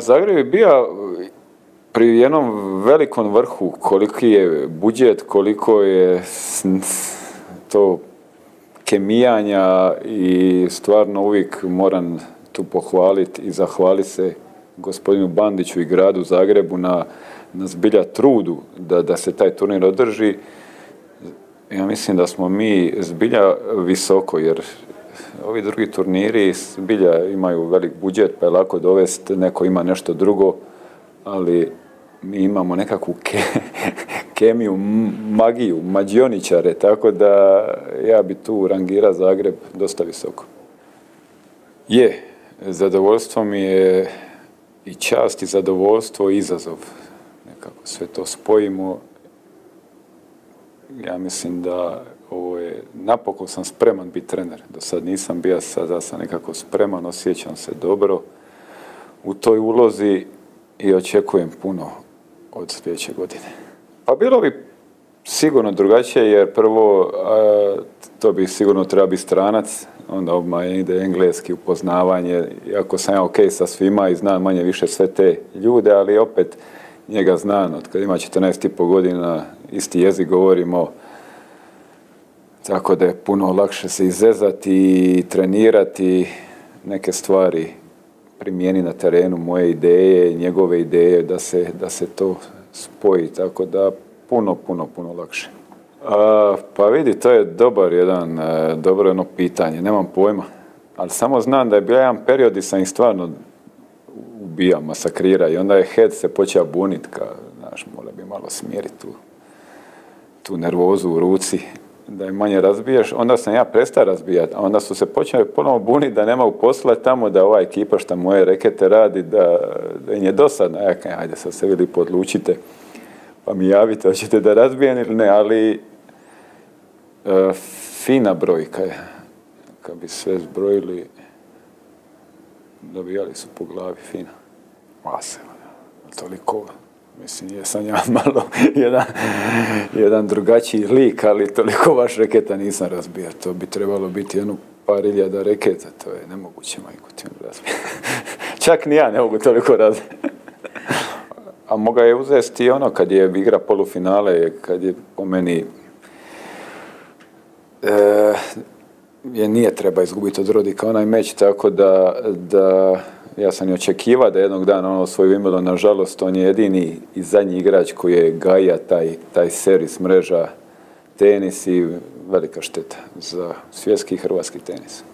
Zagreb je bio pri jednom velikom vrhu, koliki je budžet, koliko je to kemijanja i stvarno uvijek moram tu pohvaliti i zahvaliti se gospodinu Bandiću i gradu Zagrebu na zbilja trudu da se taj turnir održi. Ja mislim da smo mi zbilja visoko, jer ovi drugi turniri zbilja imaju velik budžet, pa je lako dovesti, neko ima nešto drugo, ali mi imamo nekakvu kemiju, magiju, mađioničare, tako da ja bi tu rangirao Zagreb dosta visoko. Je, zadovoljstvo mi je i čast i zadovoljstvo i izazov. Nekako sve to spojimo. Ja mislim da ovo je, napokon sam spreman biti trener. Do sad nisam bio, sada sam nekako spreman, osjećam se dobro u toj ulozi i očekujem puno od sljedeće godine. Pa bilo bi sigurno drugačije, jer prvo to bi sigurno treba biti stranac, onda odmah ide engleski, upoznavanje, iako sam ja ok sa svima i znam manje više sve te ljude, ali opet njega znam, od kad ima 14,5 godina, isti jezik govorimo, tako da je puno lakše se izezati i trenirati neke stvari, primijeni na terenu moje ideje, njegove ideje, da se to spoji, tako da puno lakše. Pa vidi, to je dobro jedno pitanje, nemam pojma, ali samo znam da je bio jedan period gdje sam ih stvarno ubijao, masakrirao i onda je head se počeo buniti, znaš, mora bi malo smiriti tu nervozu u ruci, da je manje razbijaš, onda sam ja prestao razbijati, a onda su se počeli ponovno buniti da nema u posla tamo, da ova ekipa što moje rekete radi, da im je dosadno. Ja kažem, ajde sad se vi lipo odlučite, pa mi javite, hoćete da razbijem ili ne, ali fina brojka je. Kad bi sve zbrojili, dobijali su po glavi fina. Maseva, toliko. Mislim, jesam ja malo jedan drugačiji lik, ali toliko vaš reketa nisam razbijao. To bi trebalo biti jedno par hiljada reketa. To je nemoguće, majko, ti razbijati. Čak ni ja ne mogu toliko razbijati. A moga je uzeti ono kad je igra polufinale, kad je po meni nije treba izgubiti od Rodika onaj meč, tako da ja sam i očekivao da jednog dana ono osvoji Wimbledon, nažalost on je jedini i zadnji igrač koji je gaja taj servis mreža tenis i velika šteta za svjetski i hrvatski tenis.